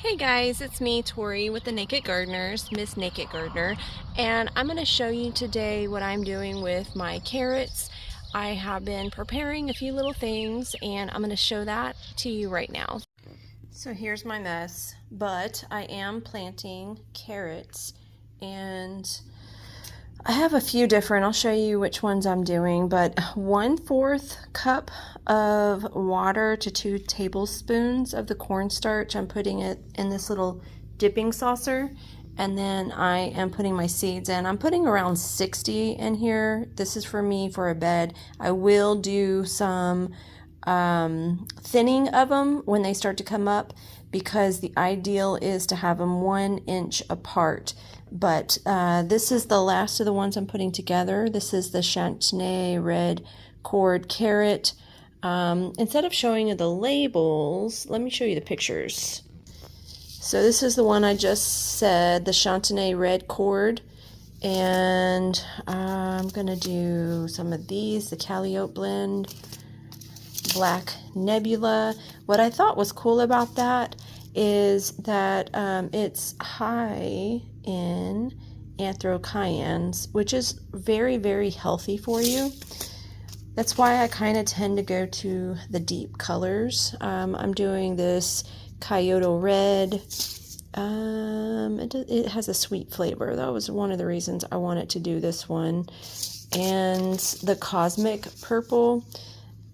Hey guys, it's me, Tori, with the Naked Gardeners, Miss Naked Gardener, and I'm going to show you today what I'm doing with my carrots. I have been preparing a few little things, and I'm going to show that to you right now. So here's my mess, but I am planting carrots, and I have a few different, I'll show you which ones I'm doing, but 1/4 cup of water to 2 tablespoons of the cornstarch. I'm putting it in this little dipping saucer, and then I am putting my seeds in. I'm putting around 60 in here. This is for me for a bed. I will do some thinning of them when they start to come up, because the ideal is to have them 1 inch apart. But this is the last of the ones I'm putting together. This is the Chantenay red cord carrot. Instead of showing you the labels, let me show you the pictures. So this is the one I just said, the Chantenay red cord. And I'm going to do some of these, the Calliope blend, Black Nebula. What I thought was cool about that is that it's high in anthocyanins, which is very, very healthy for you. That's why I kind of tend to go to the deep colors. I'm doing this Kyoto red. It has a sweet flavor. That was one of the reasons I wanted to do this one. And the Cosmic Purple.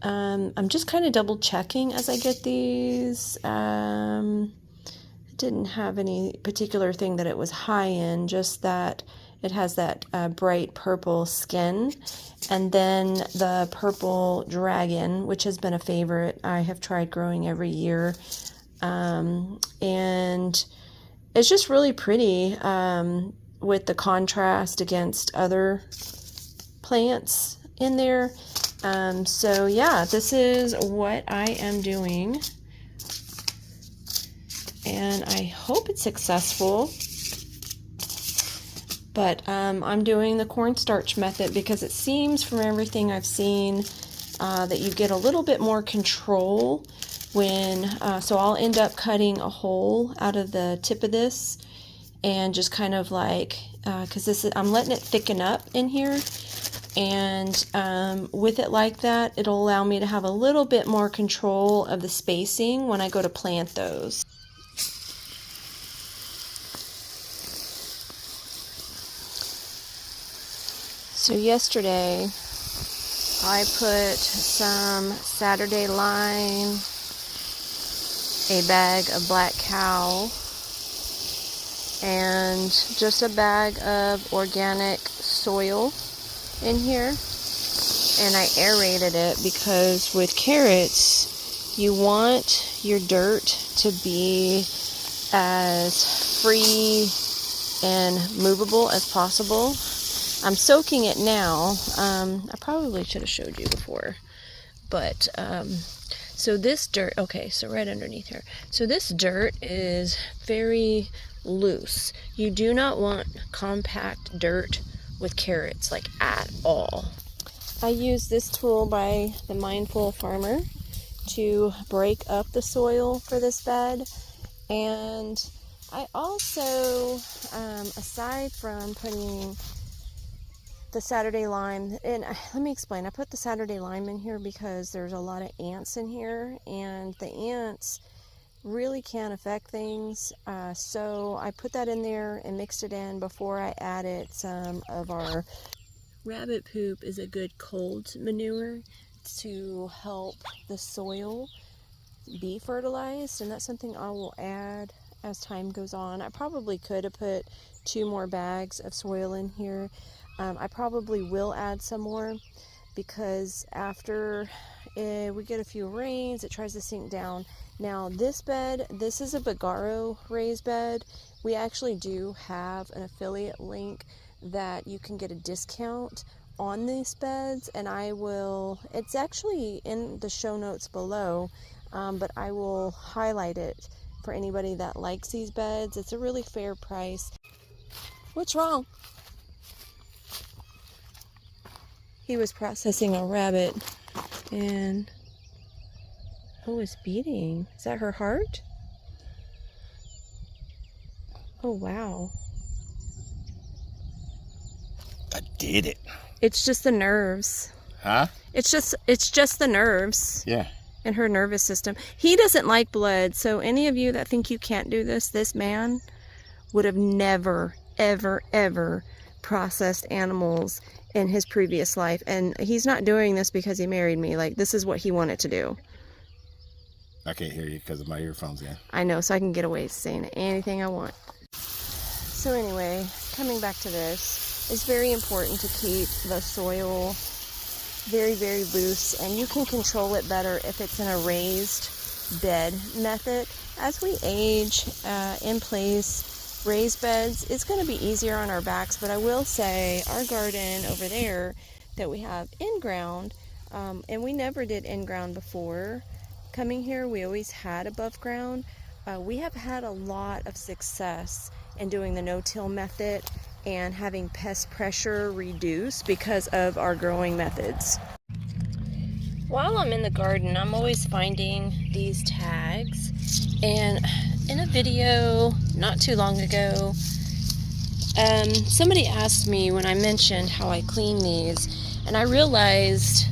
I'm just kind of double checking as I get these. It didn't have any particular thing that it was high in, just that it has that bright purple skin. And then the purple dragon, which has been a favorite. I have tried growing every year. And it's just really pretty with the contrast against other plants in there. So yeah, this is what I am doing, and I hope it's successful. But I'm doing the cornstarch method because it seems from everything I've seen that you get a little bit more control when, so I'll end up cutting a hole out of the tip of this and just kind of like, because this is, I'm letting it thicken up in here. And with it like that, it'll allow me to have a little bit more control of the spacing when I go to plant those. So yesterday, I put some Saturday lime, a bag of black cow, and just a bag of organic soil in here, and I aerated it because with carrots you want your dirt to be as free and movable as possible. I'm soaking it now. I probably should have showed you before, but so this dirt, okay, so right underneath here, so this dirt is very loose. You do not want compact dirt with carrots, like at all. I use this tool by the Mindful Farmer to break up the soil for this bed. And I also, aside from putting the Saturday lime, and let me explain, I put the Saturday lime in here because there's a lot of ants in here, and the ants really can affect things, so I put that in there and mixed it in before I added some of our rabbit poop. Is a good cold manure to help the soil be fertilized, and that's something I will add as time goes on. I probably could have put 2 more bags of soil in here. I probably will add some more, because after we get a few rains, it tries to sink down. Now this bed, this is a Bagaro raised bed. We actually do have an affiliate link that you can get a discount on these beds, and I will, it's actually in the show notes below, but I will highlight it for anybody that likes these beds. It's a really fair price. What's wrong? He was processing a rabbit, and oh, it's beating. Is that her heart? Oh, wow. I did it. It's just the nerves. Huh? It's just the nerves. Yeah. And her nervous system. He doesn't like blood, so any of you that think you can't do this man would have never, ever, ever processed animals in his previous life. And he's not doing this because he married me. Like, this is what he wanted to do. I can't hear you because of my earphones in. I know, so I can get away saying anything I want. So anyway, coming back to this, it's very important to keep the soil very, very loose, and you can control it better if it's in a raised bed method. As we age in place, raised beds, it's going to be easier on our backs, but I will say our garden over there that we have in ground, and we never did in ground before coming here, we always had above ground. We have had a lot of success in doing the no-till method and having pest pressure reduce because of our growing methods. While I'm in the garden, I'm always finding these tags, and in a video not too long ago, somebody asked me when I mentioned how I clean these, and I realized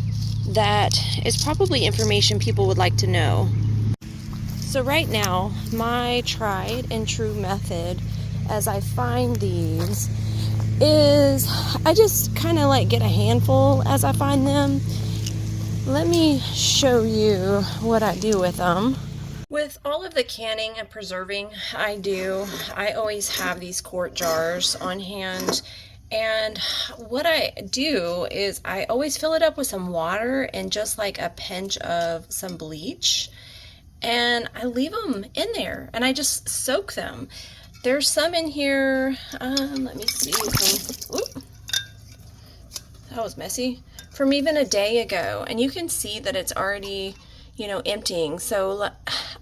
that it's probably information people would like to know. So right now, my tried and true method as I find these is I just kind of like get a handful as I find them. Let me show you what I do with them. With all of the canning and preserving I do, I always have these quart jars on hand. And what I do is I always fill it up with some water and just like a pinch of some bleach. And I leave them in there and I just soak them. There's some in here, let me see, that was messy, from even a day ago. And you can see that it's already, you know, emptying. So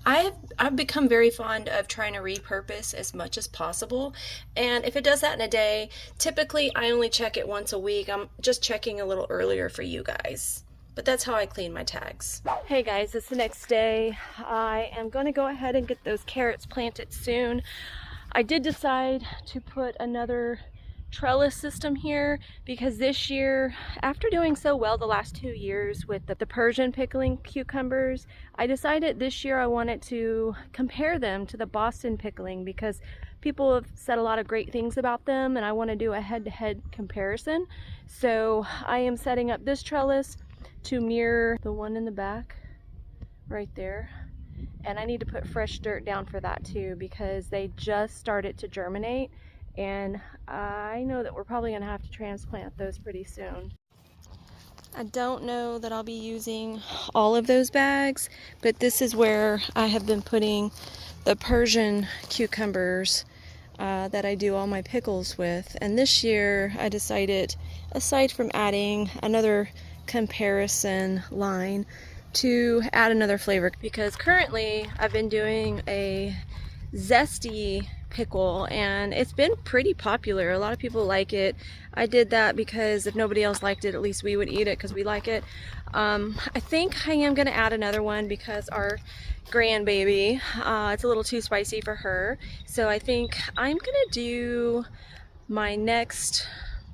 I've become very fond of trying to repurpose as much as possible. And if it does that in a day, typically I only check it once a week. I'm just checking a little earlier for you guys. But that's how I clean my tags. Hey guys, it's the next day. I am going to go ahead and get those carrots planted soon. I did decide to put another trellis system here because this year, after doing so well the last 2 years with the Persian pickling cucumbers, I decided this year I wanted to compare them to the Boston pickling because people have said a lot of great things about them and I want to do a head-to-head comparison. So I am setting up this trellis to mirror the one in the back right there. And I need to put fresh dirt down for that too because they just started to germinate and I know that we're probably going to have to transplant those pretty soon. I don't know that I'll be using all of those bags, but this is where I have been putting the Persian cucumbers that I do all my pickles with. And this year I decided, aside from adding another comparison line, to add another flavor because currently I've been doing a zesty pickle and it's been pretty popular. A lot of people like it. I did that because if nobody else liked it, at least we would eat it because we like it. I think I am going to add another one because our grandbaby, it's a little too spicy for her. So I think I'm going to do my next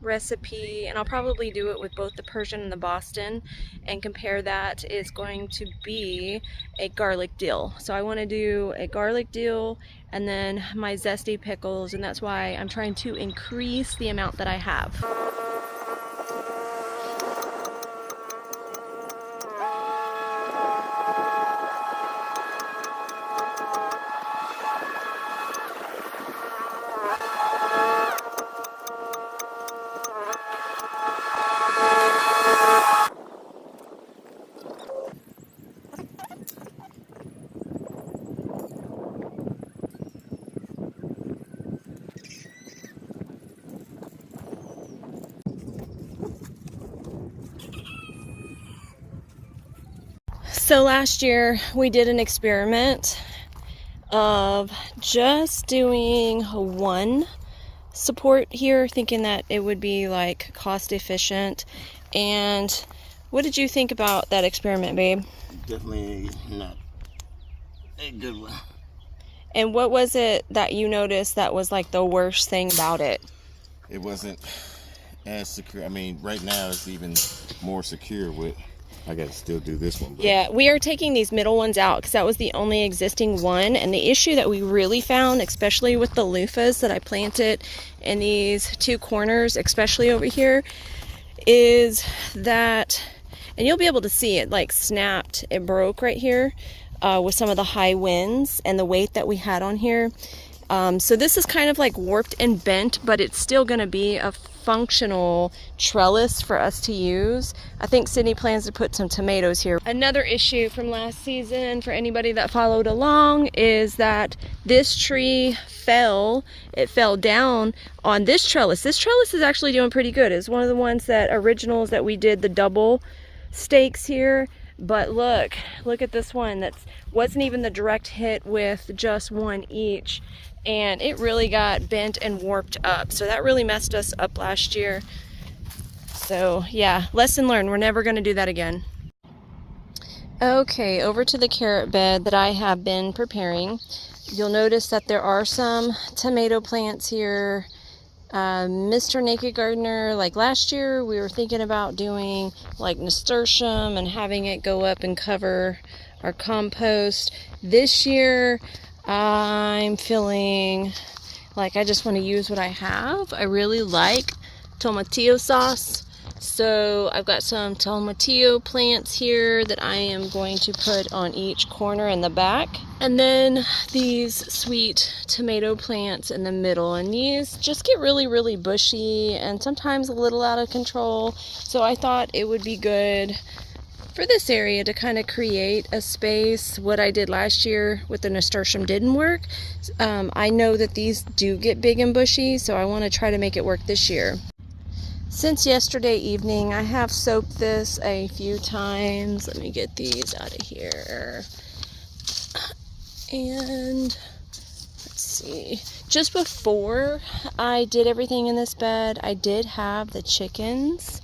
recipe, and I'll probably do it with both the Persian and the Boston, and compare that is going to be a garlic dill. So I want to do a garlic dill and then my zesty pickles, and that's why I'm trying to increase the amount that I have. So last year we did an experiment of just doing one support here, thinking that it would be like cost efficient. And what did you think about that experiment, babe? Definitely not a good one. And what was it that you noticed that was like the worst thing about it? It wasn't as secure. I mean, right now it's even more secure with, I gotta still do this one. But Yeah, we are taking these middle ones out because that was the only existing one. And the issue that we really found, especially with the loofahs that I planted in these two corners, especially over here, is that, and you'll be able to see it like snapped, it broke right here with some of the high winds and the weight that we had on here. So this is kind of like warped and bent, but it's still going to be a functional trellis for us to use. I think Sydney plans to put some tomatoes here. Another issue from last season for anybody that followed along is that this tree fell. It fell down on this trellis. This trellis is actually doing pretty good. It's one of the ones that originals that we did the double stakes here. But look at this one that wasn't even the direct hit with just one each, and it really got bent and warped up. So that really messed us up last year. So yeah, lesson learned. We're never going to do that again. Okay, over to the carrot bed that I have been preparing. You'll notice that there are some tomato plants here. Mr. Naked Gardener, like last year we were thinking about doing like nasturtium and having it go up and cover our compost. This year I'm feeling like I just want to use what I have. I really like tomatillo sauce, so I've got some tomatillo plants here that I am going to put on each corner in the back, and then these sweet tomato plants in the middle. And these just get really bushy and sometimes a little out of control, so I thought it would be good for this area to kind of create a space. What I did last year with the nasturtium didn't work. I know that these do get big and bushy, so I want to try to make it work this year. Since yesterday evening, I have soaked this a few times. Let me get these out of here. And let's see. Just before I did everything in this bed, I did have the chickens.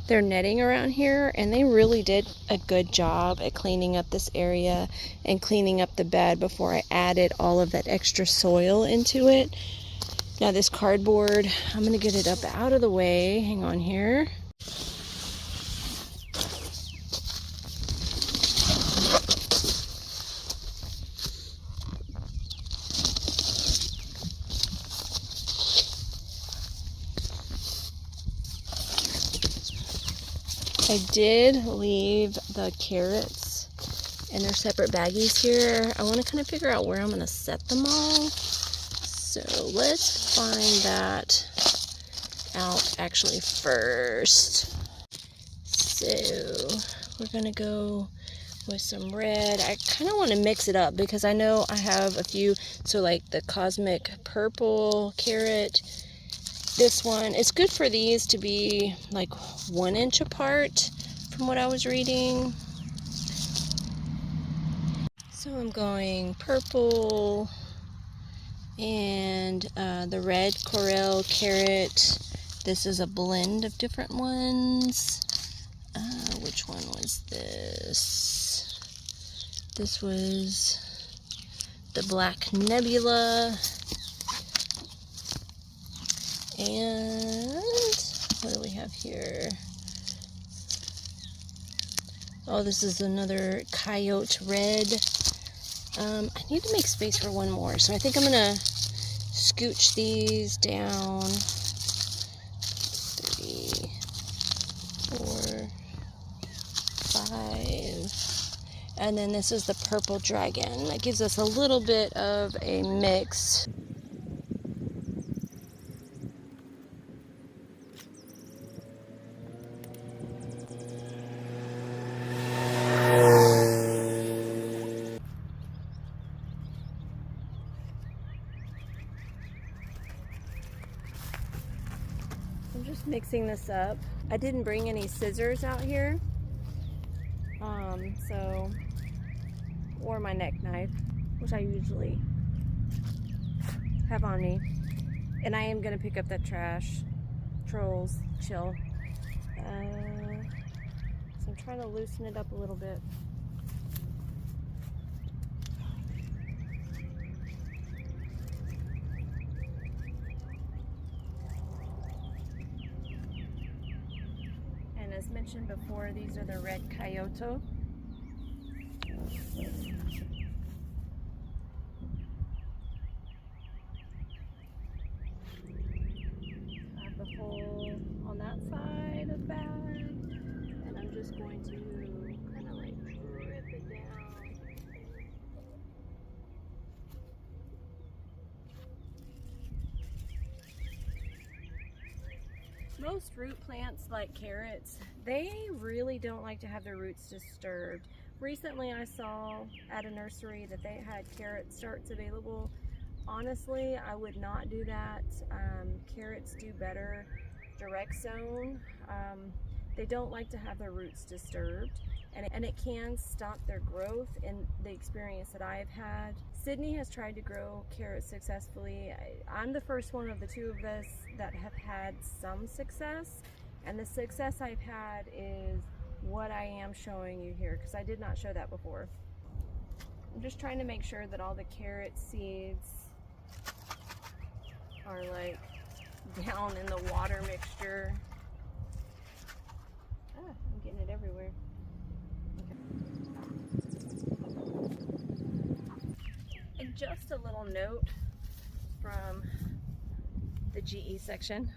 They're netting around here, and they really did a good job at cleaning up this area and cleaning up the bed before I added all of that extra soil into it. Now this cardboard, I'm going to get it up out of the way. Hang on here. I did leave the carrots in their separate baggies here. I want to kind of figure out where I'm going to set them all. So let's find that out actually first. So we're going to go with some red. I kind of want to mix it up because I know I have a few. So like the cosmic purple carrot. This one, it's good for these to be like 1 inch apart from what I was reading. So I'm going purple and the red Corel carrot. This is a blend of different ones. Which one was this? This was the Black Nebula. And what do we have here? Oh, this is another coyote red. I need to make space for one more, so I think I'm gonna scooch these down. 3, 4, 5. And then this is the purple dragon. That gives us a little bit of a mix. I'm just mixing this up. I didn't bring any scissors out here, or my neck knife, which I usually have on me. And I am gonna pick up that trash. Trolls, chill. So I'm trying to loosen it up a little bit. mentioned before, these are the red Kyoto. I have the hole on that side of the bag, and I'm just going to kind of like drip it down. Most root plants like carrots, they really don't like to have their roots disturbed. Recently I saw at a nursery that they had carrot starts available. Honestly, I would not do that. Carrots do better direct sown. They don't like to have their roots disturbed, and it can stop their growth. In the experience that I've had, Sydney has tried to grow carrots successfully. I'm the first one of the two of us that have had some success, and the success I've had is what I am showing you here, because I did not show that before. I'm just trying to make sure that all the carrot seeds are like down in the water mixture. I'm getting it everywhere. Okay. And just a little note from the GE section.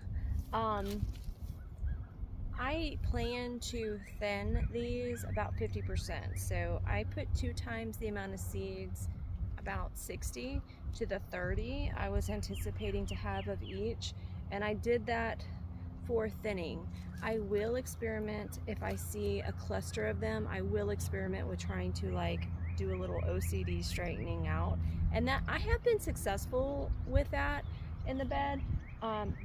I plan to thin these about 50%. So I put 2 times the amount of seeds, about 60 to the 30 I was anticipating to have of each, and I did that for thinning. I will experiment if I see a cluster of them. I will experiment with trying to like do a little OCD straightening out, and that I have been successful with that in the bed.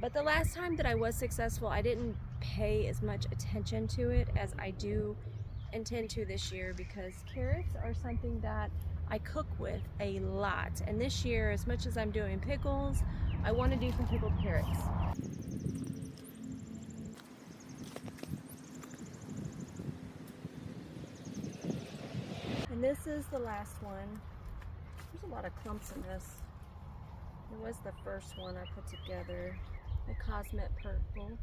But the last time that I was successful, I didn't pay as much attention to it as I do intend to this year, because carrots are something that I cook with a lot. And this year, as much as I'm doing pickles, I want to do some pickled carrots. And this is the last one. There's a lot of clumps in this. It was the first one I put together, the Cosmic Purple.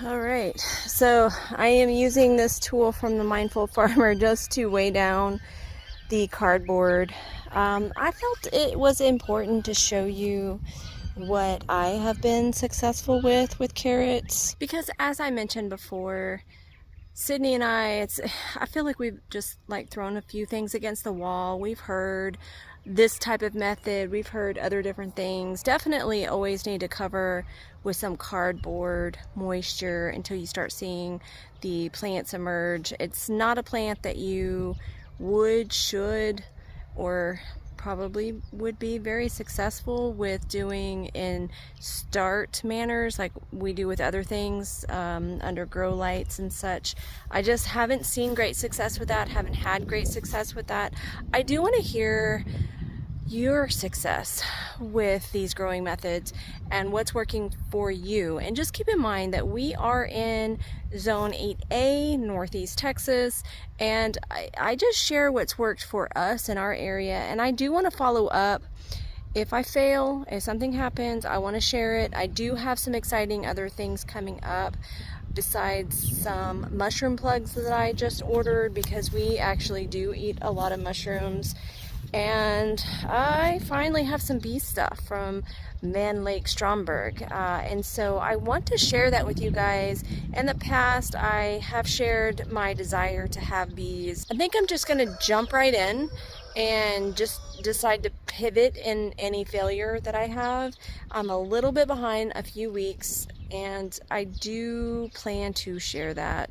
All right, so I am using this tool from the Mindful Farmer just to weigh down the cardboard. I felt it was important to show you what I have been successful with carrots, because as I mentioned before, Sydney and I feel like we've just like thrown a few things against the wall. We've heard this type of method, we've heard other different things. Definitely always need to cover with some cardboard moisture until you start seeing the plants emerge. It's not a plant that you should, or probably would be very successful with doing in start manners like we do with other things under grow lights and such. I just haven't seen great success with that, haven't had great success with that. I do want to hear your success with these growing methods and what's working for you. And just keep in mind that we are in zone 8A, Northeast Texas, and I just share what's worked for us in our area, and I do want to follow up. If I fail, if something happens, I want to share it. I do have some exciting other things coming up besides some mushroom plugs that I just ordered, because we actually do eat a lot of mushrooms. And I finally have some bee stuff from Van Lake Stromberg, and so I want to share that with you guys. In the past, I have shared my desire to have bees. I think I'm just going to jump right in and just decide to pivot in any failure that I have. I'm a little bit behind, a few weeks, and I do plan to share that.